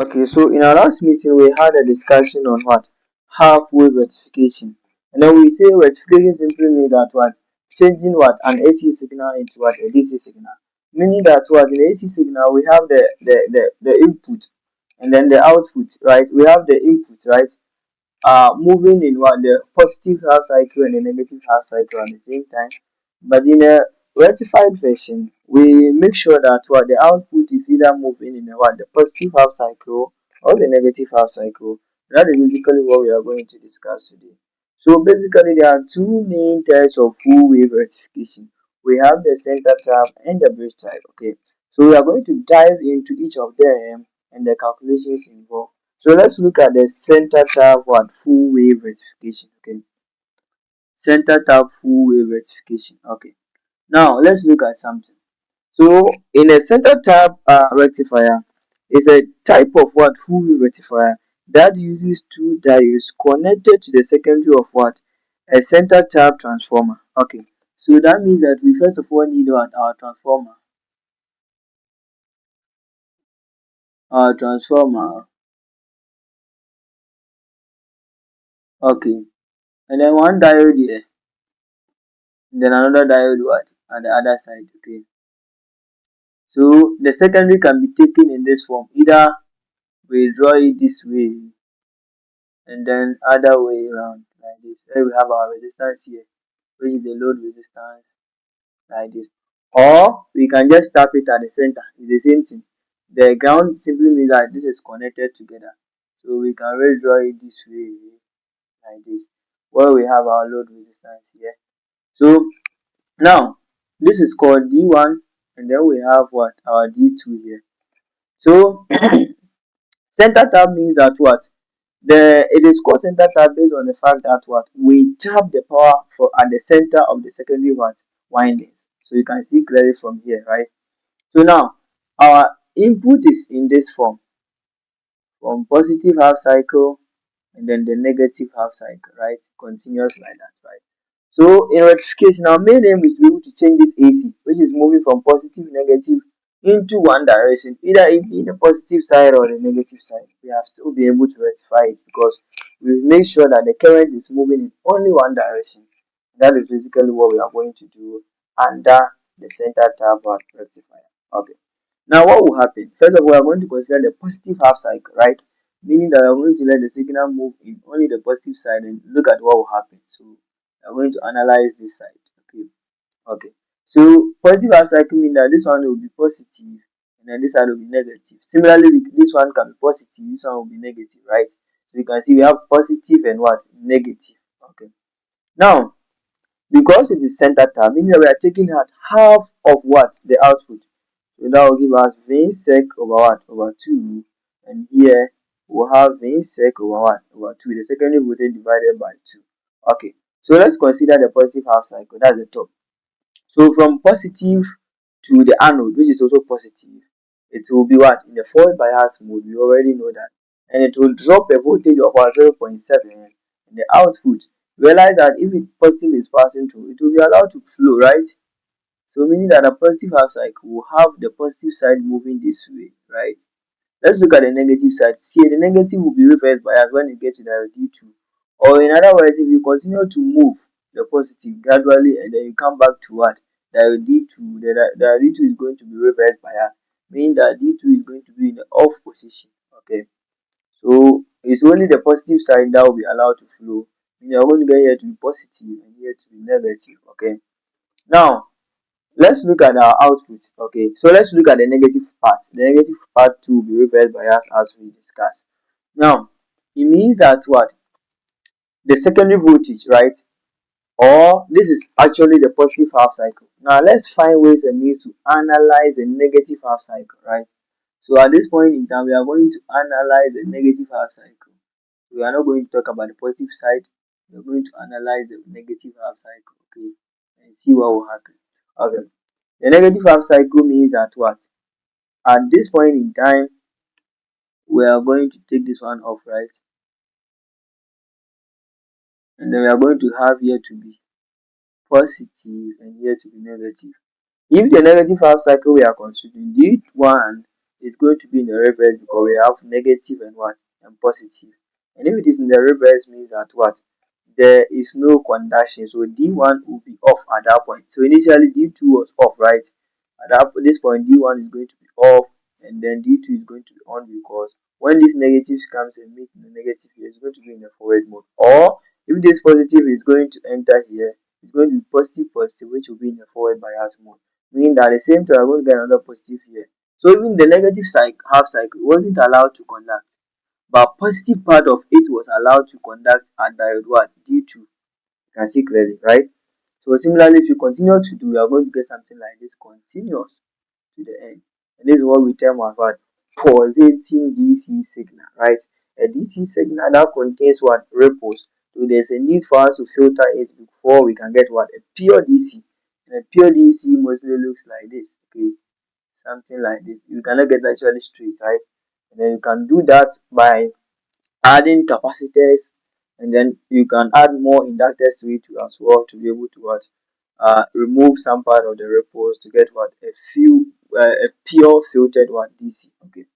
Okay, so in our last meeting we had a discussion on what? Half-wave rectification. And then we say rectification simply means that what? Changing what? An AC signal into what? A DC signal. Meaning that what? In the AC signal we have the input and then the output, right? We have the input, right? Moving in what the positive half cycle and the negative half cycle at the same time. But in a rectified version, we make sure that what the output is either moving in the positive half cycle or the negative half cycle. That is basically what we are going to discuss today. So basically, there are two main types of full wave rectification. We have the center tap and the bridge type. Okay, so we are going to dive into each of them and the calculations involved. So let's look at the center tap full wave rectification. Okay, center tap full wave rectification. Okay, now let's look at something. So in a center tap rectifier is a type of full wave rectifier that uses two diodes connected to the secondary of a center tap transformer. Okay, so that means that we first of all need our transformer. Our transformer. Okay, and then one diode here, and then another diode at the other side. Okay, so the secondary can be taken in this form. Either we draw it this way and then other way around like this. Here we have our resistance here, which is the load resistance like this. Or we can just tap it at the center. It's the same thing. The ground simply means that this is connected together. So we can always draw it this way like this. Where we have our load resistance here. So now this is called D1 and then we have our D2 here. So center tap means that it is called center tap based on the fact that we tap the power for at the center of the secondary windings. So you can see clearly from here, right? So now our input is in this form, from positive half cycle and then the negative half cycle, right? Continuous like that, right? So in rectification, our main aim is to be able to change this AC, which is moving from positive negative into one direction, either it be the positive side or the negative side. We have to be able to rectify it because we make sure that the current is moving in only one direction. That is basically what we are going to do under the center tap rectifier. Okay. Now what will happen? First of all, we are going to consider the positive half cycle, right? Meaning that we are going to let the signal move in only the positive side and look at what will happen. So we are going to analyze this side. Okay. So positive half cycle means that this one will be positive and then this side will be negative. Similarly, this one can be positive, this one will be negative, right? So you can see we have positive and negative. Okay. Now, because it is center tap, meaning that we are taking out half of the output. So that will give us V sec over over 2, and here we'll have V sec over over 2, the secondary voltage divided by 2. Okay, so let's consider the positive half cycle, that's the top. So from positive to the anode, which is also positive, it will be in the forward bias mode. We already know that, and it will drop a voltage of about 0.7 in the output. Realize that if it positive is passing through, it will be allowed to flow, right? So meaning that a positive half cycle will have the positive side moving this way, right? Let's look at the negative side. See, the negative will be reversed bias when it gets to the D2. Or in other words, if you continue to move the positive gradually and then you come back to the D2, the D2 is going to be reversed bias, meaning that D2 is going to be in the off position. Okay, so it's only the positive side that will be allowed to flow. You're going to get here to be positive and here to be negative. Okay, now let's look at our output. Okay, so let's look at the negative part. The negative part too will be reversed bias as we discussed. Now, it means that the secondary voltage, right? Or this is actually the positive half cycle. Now let's find ways and means to analyze the negative half cycle, right? So at this point in time, we are going to analyze the negative half cycle. We are not going to talk about the positive side. We are going to analyze the negative half cycle, okay, and see what will happen. Okay, the negative half cycle means that at this point in time, we are going to take this one off, right? And then we are going to have here to be positive and here to be negative. If the negative half cycle we are considering, D1 it's going to be in the reverse because we have negative and what? And positive. And if it is in the reverse, means that what? There is no conduction. So D1 will be off at that point. So initially D2 was off, right? At this point, D1 is going to be off, and then D2 is going to be on, because when this negative comes and meet the negative here, it's going to be in the forward mode. Or if this positive is going to enter here, it's going to be positive positive, which will be in the forward bias mode. Meaning that at the same time, we're going to get another positive here. So even the negative half cycle wasn't allowed to conduct, but positive part of it was allowed to conduct at diode 1 D2. You can see clearly, right? So similarly, if you continue to do, you are going to get something like this, continuous to the end. And this is what we term as what? Pulsating DC signal, right? A DC signal that contains what? Ripples. So there's a need for us to filter it before we can get what? A pure DC. And a pure DC mostly looks like this, okay? Something like this. You cannot get actually straight, right? And then you can do that by adding capacitors, and then you can add more inductors to it as well to be able to what? Remove some part of the ripples to get what? A pure filtered what? DC. Okay.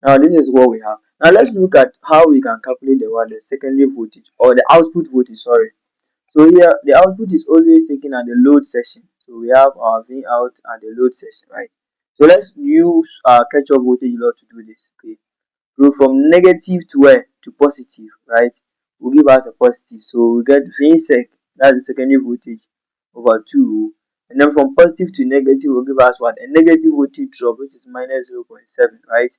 Now this is what we have. Now let's look at how we can calculate the secondary voltage, or the output voltage, sorry. So here the output is always taken at the load section. So we have our V out at the load section, right? So let's use our catch-up voltage law to do this. Okay. So from negative to where? To positive, right? Will give us a positive. So we get V sec, that's the secondary voltage, over 2. And then from positive to negative will give us what? A negative voltage drop, which is minus 0.7, right?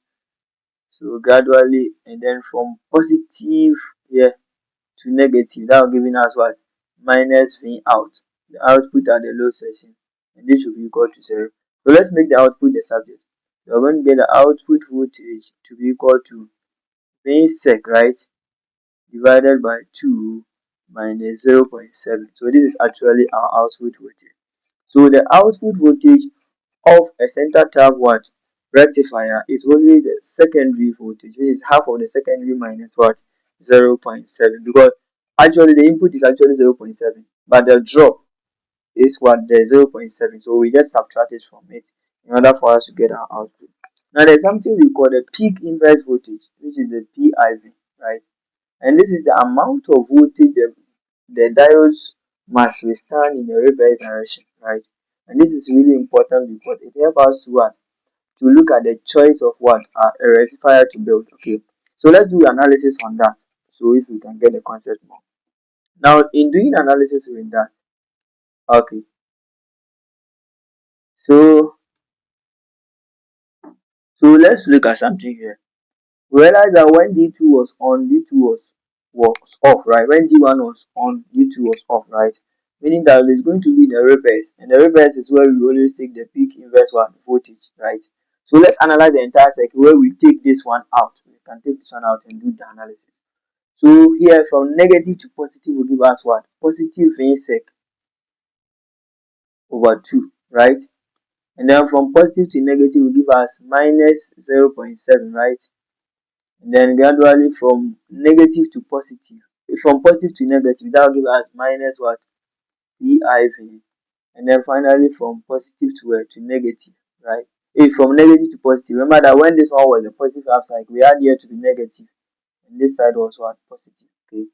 So gradually, and then from positive here to negative, that will giving us what? Minus V out, the output at the load section. And this should be equal to 0. So let's make the output the subject. We are going to get the output voltage to be equal to V sec, right, divided by 2 minus 0.7. So this is actually our output voltage. So the output voltage of a center tap what? Rectifier is only the secondary voltage, which is half of the secondary minus what? 0.7, because actually the input is actually 0.7, but the drop is what? The 0.7. So we just subtract it from it in order for us to get our output. Now there's something we call the peak inverse voltage, which is the PIV, right? And this is the amount of voltage the diodes must withstand in the reverse direction, right? And this is really important because it helps us to what? To look at the choice of what? A rectifier to build. Okay, so let's do analysis on that, so if we can get the concept more. Now in doing analysis with that, okay, so let's look at something here. We realize that when D2 was on, D2 was off, right? When D1 was on, D2 was off, right? Meaning that it's going to be the reverse, and the reverse is where we always take the peak inverse one voltage, right? So let's analyze the entire cycle where we take this one out. We can take this one out and do the analysis. So here from negative to positive will give us what? Positive V sec over 2, right? And then from positive to negative will give us minus 0.7, right? And then gradually from negative to positive, from positive to negative, that will give us minus what? PIV. And then finally from positive to where? To negative, right? If from negative to positive, remember that when this one was a positive half cycle, we had here to be negative, and this side was what? Positive. Okay,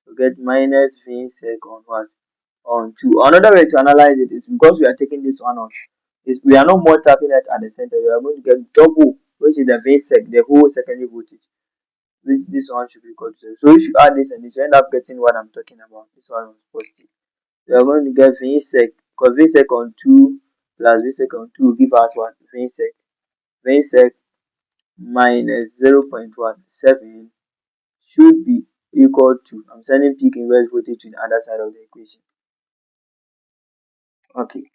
so get minus V sec on what? On 2. Another way to analyze it is because we are taking this one on, is we are not more tapping it at the center, we are going to get double, which is the V sec, the whole secondary voltage, which this one should be equal to 0. So if you add this and this, you end up getting what I'm talking about. This one was positive. We are going to get V sec, because V sec on 2 plus V sec on 2 will give us what? V sec. V sec minus 0.17 should be equal to, I'm sending peak inverse voltage to the other side of the equation. Okay.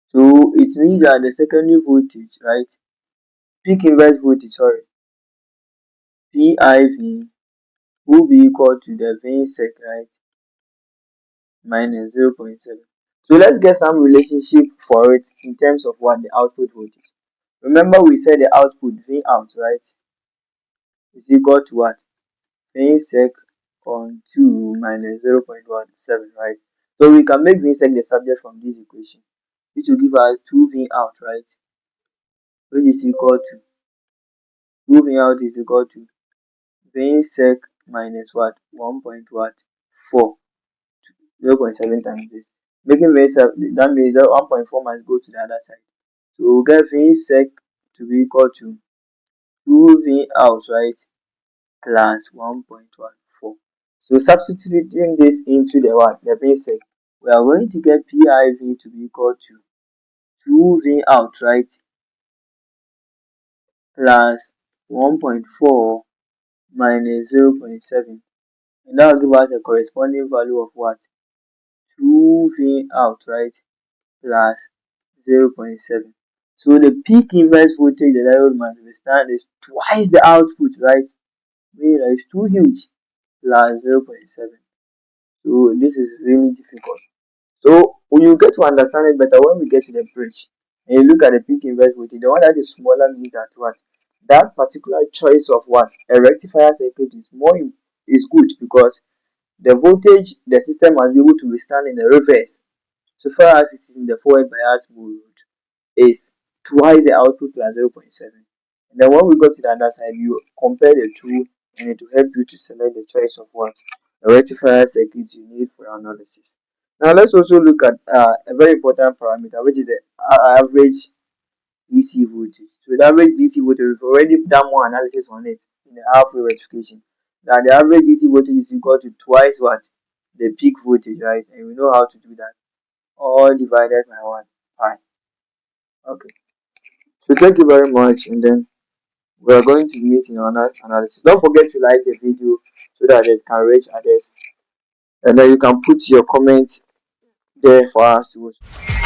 So it means that the secondary voltage, right? Peak inverse voltage, sorry, PIV will be equal to the V sec, right? Minus 0.7. So let's get some relationship for it in terms of what? The output voltage. Remember we said the output V out, right, is equal to what? V sec on 2 minus 0.17, right? So we can make V sec the subject from this equation, which will give us 2V out, right? which is equal to 2 V out is equal to V sec minus what? 1 point what? 4. 0.7 times this. Making V sec, that means that 1.4 must go to the other side. So we'll get V sec to be equal to 2 V out, right? Plus 1.14. So substituting this into the what? The V sec, we are going to get PIV to be equal to 2V out, right? Plus 1.4 minus 0.7. And that will give us a corresponding value of what? 2V out, right? Plus 0.7. So the peak inverse voltage the diode must withstand is twice the output, right? Meaning that it's too huge, plus 0.7. So this is really difficult. So you get to understand it better when we get to the bridge. And you look at the peak inverse voltage, the one that is smaller means that what? That particular choice of what? A rectifier circuit is good because the voltage the system must be able to withstand in the reverse. So far as it is in the forward bias mode, is twice the output plus 0.7. And then when we go to the other side, you compare the two and it will help you to select the choice of what a rectifier circuit you need for your analysis. Now let's also look at a very important parameter, which is the average DC voltage. So the average DC voltage, we've already done more analysis on it in the halfway rectification. That the average DC voltage is equal to twice what? The peak voltage, right? And we know how to do that. All divided by what? Pi. Okay. So thank you very much, and then we are going to meet in our next analysis. Don't forget to like the video so that it can reach others, and then you can put your comment there for us to watch.